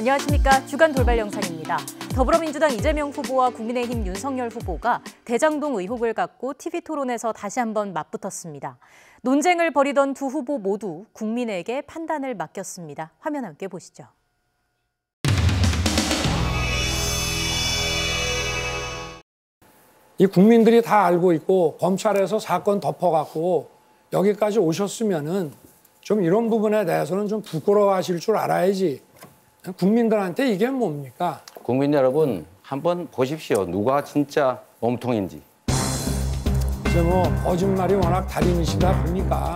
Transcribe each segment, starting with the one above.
안녕하십니까. 주간 돌발 영상입니다. 더불어민주당 이재명 후보와 국민의힘 윤석열 후보가 대장동 의혹을 갖고 TV토론에서 다시 한번 맞붙었습니다. 논쟁을 벌이던 두 후보 모두 국민에게 판단을 맡겼습니다. 화면 함께 보시죠. 이 국민들이 다 알고 있고 검찰에서 사건 덮어갖고 여기까지 오셨으면은 좀 이런 부분에 대해서는 좀 부끄러워하실 줄 알아야지. 국민들한테 이게 뭡니까? 국민 여러분 한번 보십시오. 누가 진짜 몸통인지. 이제 뭐 거짓말이 워낙 달인이시다 보니까.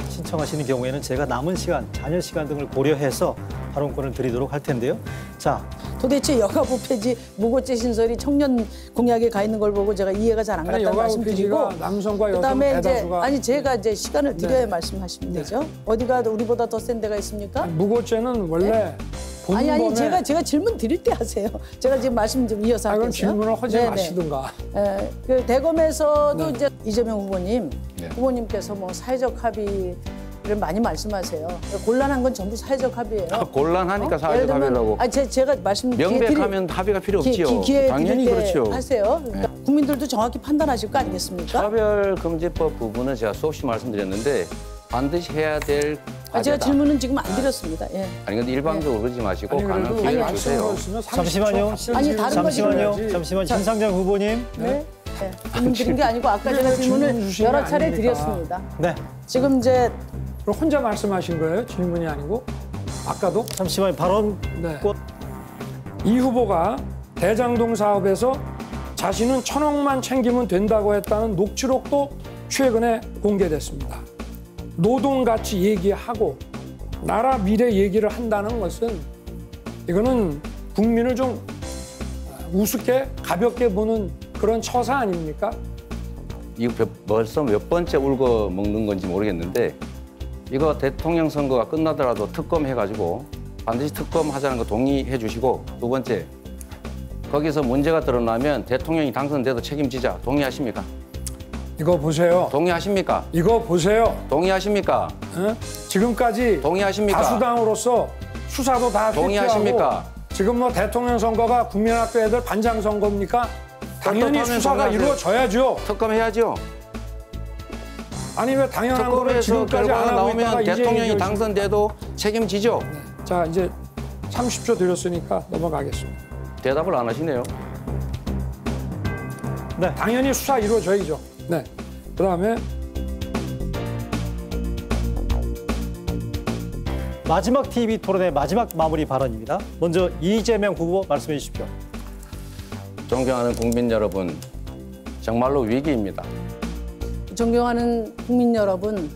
신청하시는 경우에는 제가 남은 시간, 잔여 시간 등을 고려해서 발언권을 드리도록 할 텐데요. 자, 도대체 여가부 폐지, 무고죄 신설이 청년 공약에 가 있는 걸 보고 제가 이해가 잘 안 갔다는 말씀드리고, 남성과 여성 그다음에 이제 대다수가 제가 이제 시간을 드려야 말씀하시면 되죠. 어디가 우리보다 더 센 데가 있습니까? 무고죄는 원래 아니 제가 질문 드릴 때 하세요. 제가 지금 말씀 좀 이어서 할게요. 그럼 질문을 하지 마시든가. 그 대검에서도 이제 이재명 후보님, 네. 후보님께서 뭐 사회적 합의를 많이 말씀하세요. 곤란한 건 전부 사회적 합의예요. 곤란하니까 사회적 합의라고. 제가 말씀 명백하면 합의가 필요 없지요. 당연히 그렇죠. 하세요. 그러니까 국민들도 정확히 판단하실 거 아니겠습니까? 차별금지법 부분은 제가 수없이 말씀드렸는데 반드시 해야 될 과제다. 제가 질문은 지금 안 드렸습니다. 예. 아니 근데 일방적으로 그러지 마시고 가능한 기회를 주세요. 잠시만요. 잠시만 신상정 후보님. 네. 질문 드린 게 아니고 아까 제가 질문을 여러 차례 드렸습니다. 네. 지금 이제 그럼 혼자 말씀하신 거예요? 질문이 아니고? 아까도? 잠시만 발언. 네. 이 후보가 대장동 사업에서 자신은 1,000억만 챙기면 된다고 했다는 녹취록도 최근에 공개됐습니다. 노동가치 얘기하고 나라 미래 얘기를 한다는 것은 이거는 국민을 좀 우습게 가볍게 보는 그런 처사 아닙니까? 이거 벌써 몇 번째 울고 먹는 건지 모르겠는데 이거 대통령 선거가 끝나더라도 특검 해가지고 반드시 특검 하자는 거 동의해 주시고, 두 번째 거기서 문제가 드러나면 대통령이 당선돼도 책임지자. 동의하십니까? 이거 보세요. 동의하십니까? 이거 보세요. 동의하십니까? 지금까지 동의하십니까? 다수당으로서 수사도 다 동의하십니까? 지금 뭐 대통령 선거가 국민학교 애들 반장 선거입니까? 당연히 수사가 이루어져야죠. 특검 해야죠. 아니 왜 당연한 거를 지금까지 안 하고 있다가 이제 대통령이 당선돼도 책임지죠. 네. 자, 이제 30초 드렸으니까 넘어가겠습니다. 대답을 안 하시네요. 네, 당연히 수사 이루어져야죠. 네, 그다음에 마지막 TV 토론의 마지막 마무리 발언입니다. 먼저 이재명 후보 말씀해 주십시오. 존경하는 국민 여러분, 정말로 위기입니다. 존경하는 국민 여러분,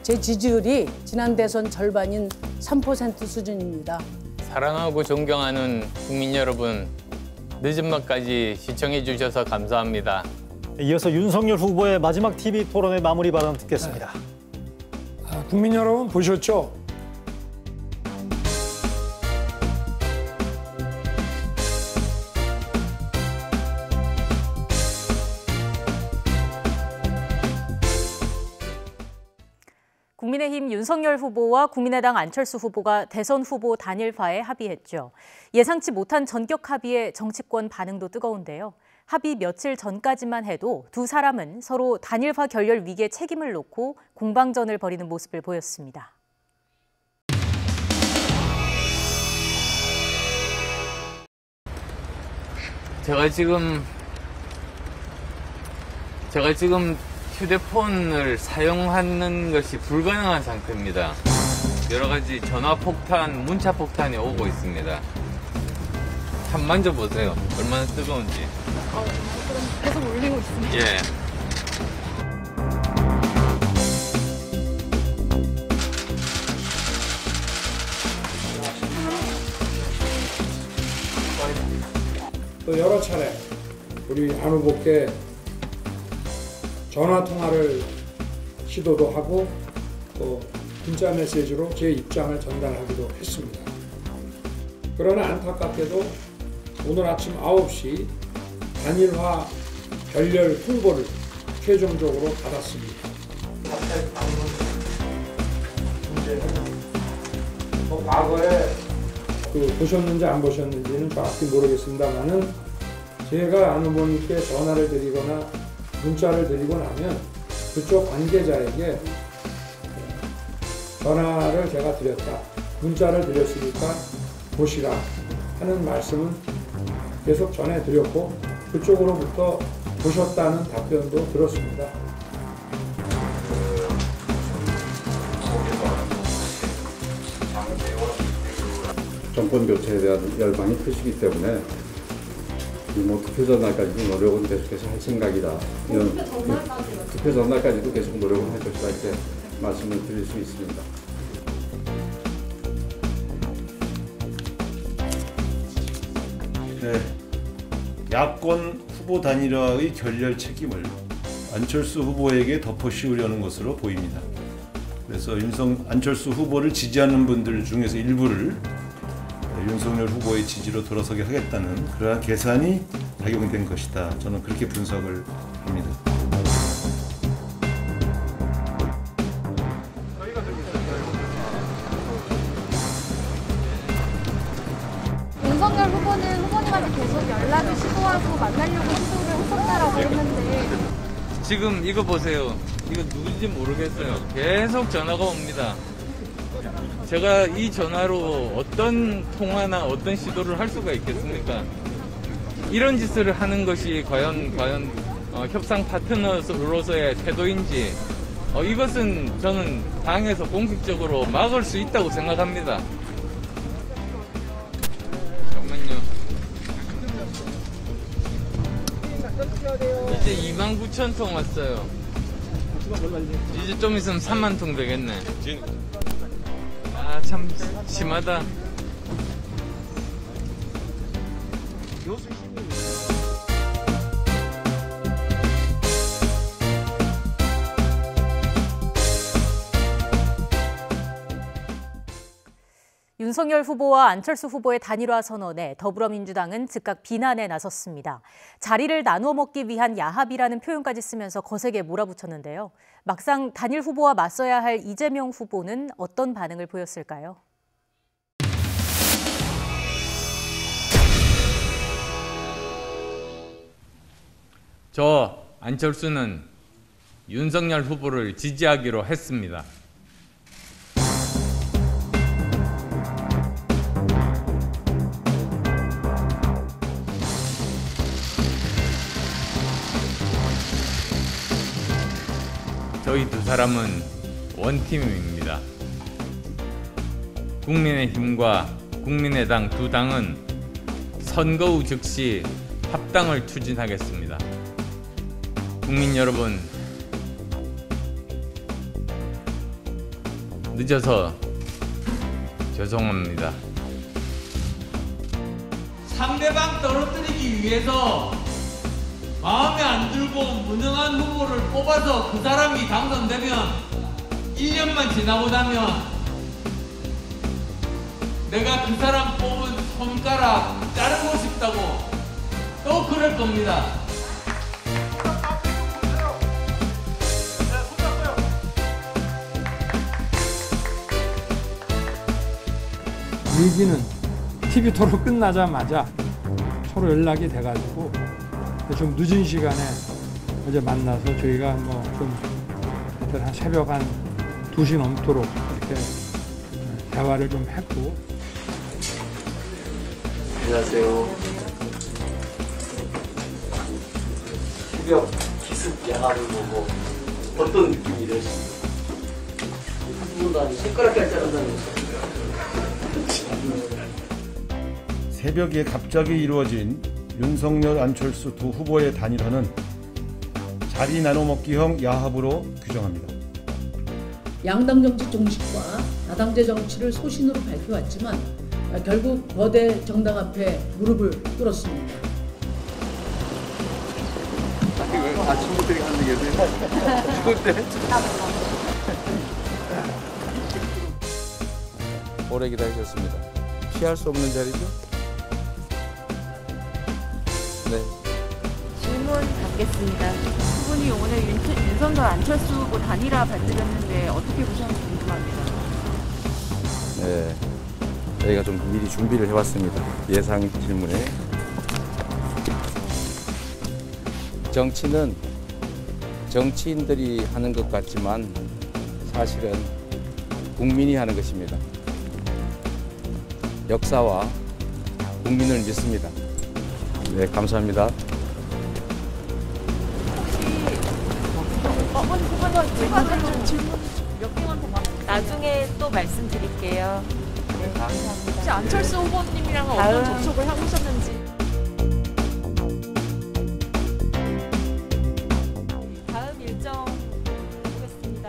제 지지율이 지난 대선 절반인 3% 수준입니다. 사랑하고 존경하는 국민 여러분, 늦은 밤까지 시청해 주셔서 감사합니다. 이어서 윤석열 후보의 마지막 TV 토론의 마무리 발언 듣겠습니다. 국민 여러분 보셨죠? 국민의힘 윤석열 후보와 국민의당 안철수 후보가 대선 후보 단일화에 합의했죠. 예상치 못한 전격 합의에 정치권 반응도 뜨거운데요. 합의 며칠 전까지만 해도 두 사람은 서로 단일화 결렬 위기에 책임을 놓고 공방전을 벌이는 모습을 보였습니다. 제가 지금 휴대폰을 사용하는 것이 불가능한 상태입니다. 여러 가지 전화 폭탄, 문자 폭탄이 오고 있습니다. 한번 만져보세요. 얼마나 뜨거운지. 그럼 계속 울리고 있습니다. 예. 또 여러 차례 우리 안 후보께 전화 통화를 시도도 하고 또 문자 메시지로 제 입장을 전달하기도 했습니다. 그러나 안타깝게도 오늘 아침 9시 단일화 결렬 통보를 최종적으로 받았습니다. 과거에 보셨는지 안 보셨는지는 정확히 모르겠습니다만은 제가 안 후보님께 전화를 드리거나 문자를 드리고 나면 그쪽 관계자에게 전화를 제가 드렸다, 문자를 드렸으니까 보시라 하는 말씀은 계속 전해드렸고 그쪽으로부터 보셨다는 답변도 들었습니다. 정권 교체에 대한 열망이 크시기 때문에 투표 전날까지도 노력은 계속해서 할 생각이다. 이런 투표 전날까지도 계속 노력을 할 것이다 이렇게 말씀을 드릴 수 있습니다. 네, 야권 후보 단일화의 결렬 책임을 안철수 후보에게 덮어씌우려는 것으로 보입니다. 그래서 안철수 후보를 지지하는 분들 중에서 일부를 윤석열 후보의 지지로 돌아서게 하겠다는 그러한 계산이 작용된 것이다. 저는 그렇게 분석을 합니다. 윤석열 후보는 후보님한테 계속 연락을 시도하고 만나려고 시도를 했었다라고 했는데 지금 이거 보세요. 이거 누군지 모르겠어요. 계속 전화가 옵니다. 제가 이 전화로 어떤 통화나 어떤 시도를 할 수가 있겠습니까? 이런 짓을 하는 것이 과연 협상 파트너로서의 태도인지 이것은 저는 당에서 공식적으로 막을 수 있다고 생각합니다. 잠깐만요. 이제 29,000통 왔어요. 이제 좀 있으면 30,000통 되겠네. 아, 참 심하다. 윤석열 후보와 안철수 후보의 단일화 선언에 더불어민주당은 즉각 비난에 나섰습니다. 자리를 나누어 먹기 위한 야합이라는 표현까지 쓰면서 거세게 몰아붙였는데요. 막상 단일 후보와 맞서야 할 이재명 후보는 어떤 반응을 보였을까요? 저 안철수는 윤석열 후보를 지지하기로 했습니다. 저희 두 사람은 원팀입니다. 국민의힘과 국민의당 두 당은 선거 후 즉시 합당을 추진하겠습니다. 국민 여러분, 늦어서 죄송합니다. 상대방 떨어뜨리기 위해서 마음에 안 들고 무능한 후보를 뽑아서 그 사람이 당선되면 1년만 지나고 나면 내가 그 사람 뽑은 손가락 자르고 싶다고 또 그럴 겁니다. 위기는 TV 토론 끝나자마자 서로 연락이 돼가지고 좀 늦은 시간에 어제 만나서 저희가 한 새벽 한 2시 넘도록 이렇게 대화를 좀 했고. 안녕하세요. 새벽 기습 야합을 보고 어떤 느낌이 드셨습니까? 한 번도 아니고 손가락까지 자른다면서. 새벽에 갑자기 이루어진 윤석열, 안철수 두 후보의 단일화는 자리 나눠먹기형 야합으로 규정합니다. 양당 정치 종식과 다당제 정치를 소신으로 밝혀왔지만 결국 거대 정당 앞에 무릎을 꿇었습니다. 왜 아침부터 이렇게 하는 계세요? 죽을 때? 오래 기다리셨습니다. 피할 수 없는 자리죠? 네. 질문 받겠습니다. 후보님 오늘 윤석열 안철수 후보 단일화 발표했는데 어떻게 보셨는지 궁금합니다. 네. 저희가 좀 미리 준비를 해왔습니다. 예상 질문에. 정치는 정치인들이 하는 것 같지만 사실은 국민이 하는 것입니다. 역사와 국민을 믿습니다. 네, 감사합니다. 나중에 또 말씀드릴게요. 네, 감사합니다. 혹시 안철수 후보님이랑 어떤 접촉을 해보셨는지. 다음 일정 보겠습니다.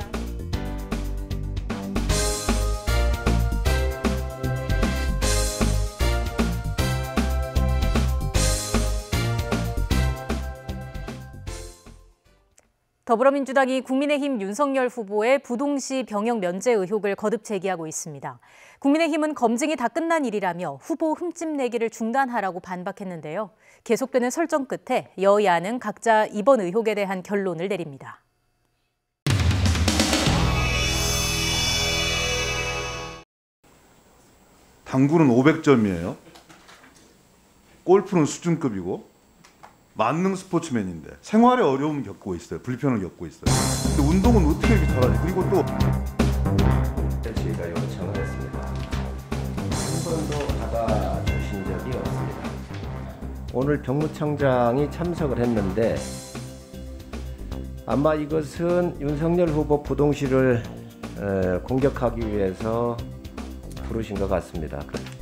더불어민주당이 국민의힘 윤석열 후보의 부동시 병역 면제 의혹을 거듭 제기하고 있습니다. 국민의힘은 검증이 다 끝난 일이라며 후보 흠집내기를 중단하라고 반박했는데요. 계속되는 설전 끝에 여야는 각자 이번 의혹에 대한 결론을 내립니다. 당구는 500점이에요. 골프는 수준급이고 만능 스포츠맨인데 생활에 어려움 겪고 있어요. 불편을 겪고 있어요. 근데 운동은 어떻게 이렇게 잘하지? 그리고 또 저희가 요청을 했습니다. 한 번도 받아주신 적이 없습니다. 오늘 병무청장이 참석을 했는데 아마 이것은 윤석열 후보 부동시를 공격하기 위해서 부르신 것 같습니다.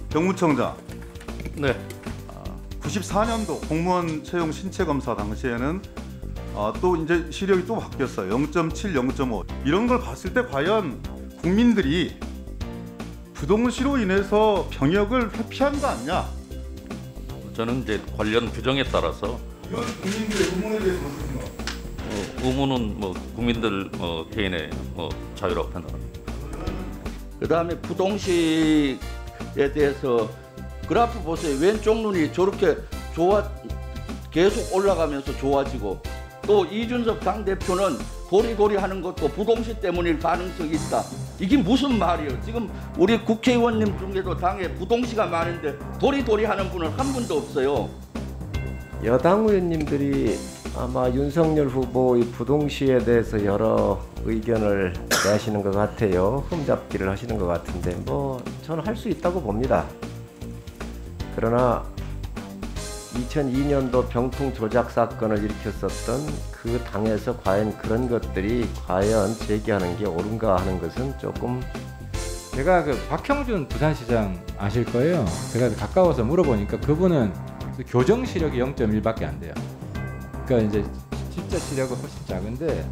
병무청장. 네. 94년도 공무원 채용 신체 검사 당시에는 또 이제 시력이 또 바뀌었어요. 0.7, 0.5 이런 걸 봤을 때 과연 국민들이 부동시로 인해서 병역을 회피한 거 아니냐? 저는 이제 관련 규정에 따라서 이건 국민들의 의문에 대해서 어떻게 생각하세요? 의문은 뭐 국민들 개인의 자유라고 판단합니다. 그다음에 부동시에 대해서 그래프 보세요. 왼쪽 눈이 저렇게 계속 올라가면서 좋아지고 또 이준석 당대표는 도리도리 하는 것도 부동시 때문일 가능성이 있다. 이게 무슨 말이에요? 지금 우리 국회의원님 중에도 당에 부동시가 많은데 도리도리 하는 분은 한 분도 없어요. 여당 의원님들이 아마 윤석열 후보의 부동시에 대해서 여러 의견을 내시는 것 같아요. 흠잡기를 하시는 것 같은데 뭐 저는 할 수 있다고 봅니다. 그러나 2002년도 병풍 조작 사건을 일으켰었던 그 당에서 과연 그런 것들이 과연 제기하는 게 옳은가 하는 것은 조금 제가 그 박형준 부산시장 아실 거예요. 제가 가까워서 물어보니까 그분은 교정 시력이 0.1밖에 안 돼요. 그러니까 이제 진짜 시력은 훨씬 작은데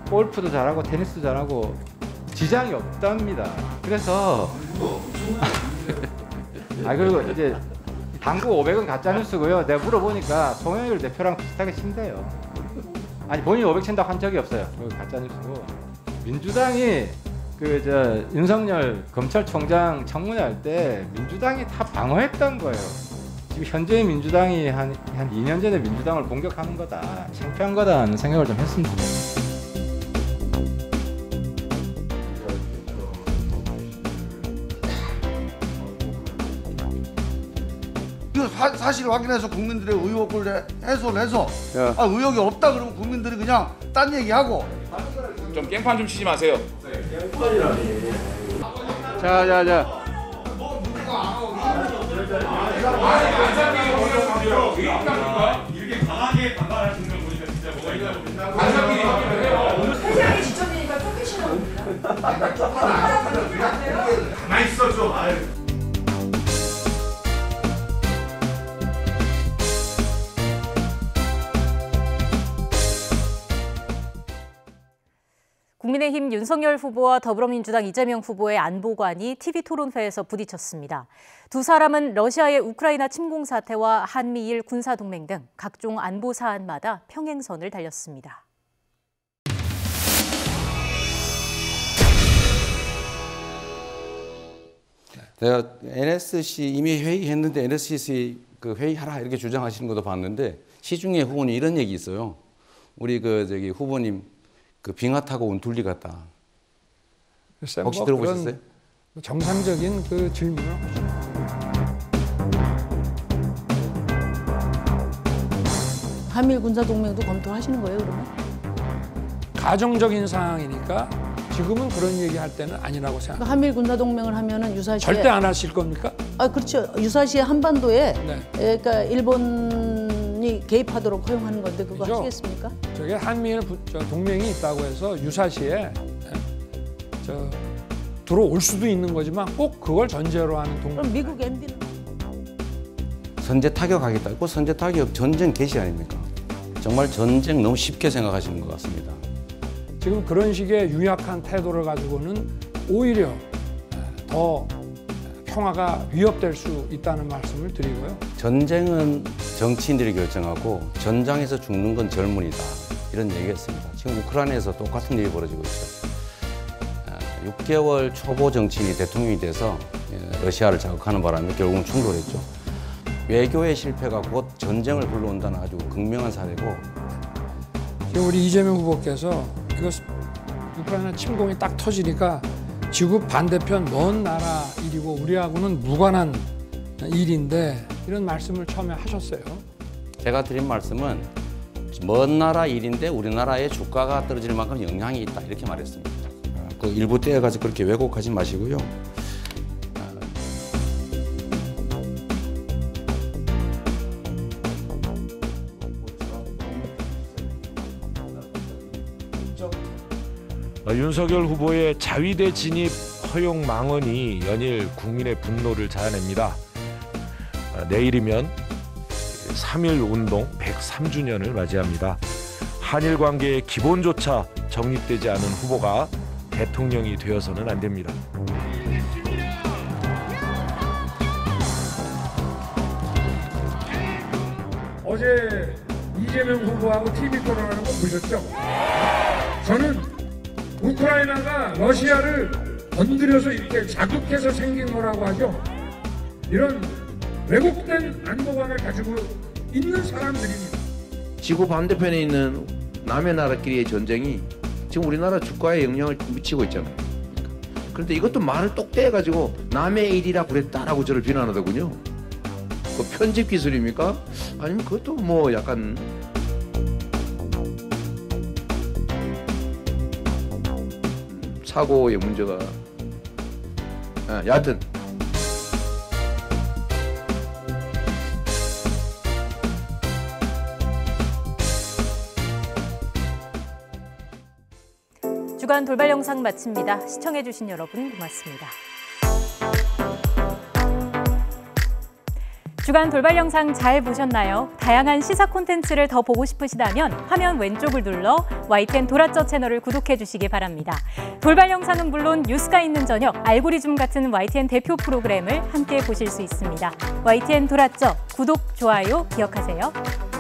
골프도 잘하고 테니스도 잘하고 지장이 없답니다. 그래서 그리고 이제 당구 500은 가짜뉴스고요. 내가 물어보니까 송영길 대표랑 비슷하게 친대요. 아니 본인이 500 친다고 한 적이 없어요. 그거 가짜뉴스고. 민주당이 윤석열 검찰총장 청문회 할 때 민주당이 다 방어했던 거예요. 지금 현재의 민주당이 한 2년 전에 민주당을 공격하는 거다. 창피한 거다라는 생각을 좀 했습니다. 사실 확인해서 국민들의 의혹을 해소를 해서 의혹이 없다 그러면 국민들이 그냥 딴 얘기하고 좀 깽판 좀 치지 마세요. 자. 이렇게 강하게 반발하시는 걸 보니까 진짜 뭐가 있나 보다. 세상이 지적이니까 쫓기시는 겁니다. 가만히 있어 좀. 국민의힘 윤석열 후보와 더불어민주당 이재명 후보의 안보관이 TV토론회에서 부딪혔습니다. 두 사람은 러시아의 우크라이나 침공 사태와 한미일 군사동맹 등 각종 안보 사안마다 평행선을 달렸습니다. 내가 NSC 이미 회의했는데 NSC 그 회의하라 이렇게 주장하시는 것도 봤는데 시중에 후보님 이런 얘기 있어요. 우리 후보님 빙하 타고 온 둘리 같다. 혹시 들어보셨어요? 정상적인 그 질문을 하죠. 한미일 군사동맹도 검토하시는 거예요, 그러면? 가정적인 상황이니까 지금은 그런 얘기할 때는 아니라고 생각합니다. 그러니까 한미일 군사동맹을 하면은 유사시에 절대 안 하실 겁니까? 아 그렇죠. 유사시에 한반도에 네. 그러니까 일본이 개입하도록 허용하는 건데 그거 그죠? 하시겠습니까? 저게 한미일 동맹이 있다고 해서 유사시에 들어올 수도 있는 거지만 꼭 그걸 전제로 하는 동맹. 그럼 미국 MB는 선제 타격하겠다. 꼭 선제 타격 전쟁 개시 아닙니까? 정말 전쟁 너무 쉽게 생각하시는 것 같습니다. 지금 그런 식의 유약한 태도를 가지고는 오히려 더 평화가 위협될 수 있다는 말씀을 드리고요. 전쟁은 정치인들이 결정하고 전장에서 죽는 건 젊은이다. 이런 얘기했습니다. 지금 우크라이나에서 똑같은 일이 벌어지고 있죠. 6개월 초보 정치인이 대통령이 돼서 러시아를 자극하는 바람에 결국은 충돌했죠. 외교의 실패가 곧 전쟁을 불러온다는 아주 극명한 사례고, 지금 우리 이재명 후보께서 이거 우크라이나 침공이 딱 터지니까 지구 반대편 먼 나라 일이고 우리하고는 무관한 일인데 이런 말씀을 처음에 하셨어요. 제가 드린 말씀은 먼 나라 일인데 우리나라의 주가가 떨어질 만큼 영향이 있다 이렇게 말했습니다. 그 일부 떼어가지고 그렇게 왜곡하지 마시고요. 윤석열 후보의 자위대 진입 허용 망언이 연일 국민의 분노를 자아냅니다. 내일이면 3.1 운동 103주년을 맞이합니다. 한일 관계의 기본조차 정립되지 않은 후보가 대통령이 되어서는 안 됩니다. 어제 이재명 후보하고 TV 토론하는 거 보셨죠? 저는 우크라이나가 러시아를 건드려서 이렇게 자극해서 생긴 거라고 하죠. 이런 왜곡된 안보관을 가지고 있는 사람들입니다. 지구 반대편에 있는 남의 나라끼리의 전쟁이 지금 우리나라 주가에 영향을 미치고 있잖아요. 그런데 이것도 말을 똑 떼가지고 남의 일이라 그랬다라고 저를 비난하더군요. 그 편집 기술입니까? 아니면 그것도 뭐 약간 사고의 문제가 여하튼 주간 돌발 영상 마칩니다. 시청해주신 여러분 고맙습니다. 주간 돌발 영상 잘 보셨나요? 다양한 시사 콘텐츠를 더 보고 싶으시다면 화면 왼쪽을 눌러 YTN 돌아쩌 채널을 구독해 주시기 바랍니다. 돌발 영상은 물론 뉴스가 있는 저녁, 알고리즘 같은 YTN 대표 프로그램을 함께 보실 수 있습니다. YTN 돌아쩌 구독, 좋아요 기억하세요.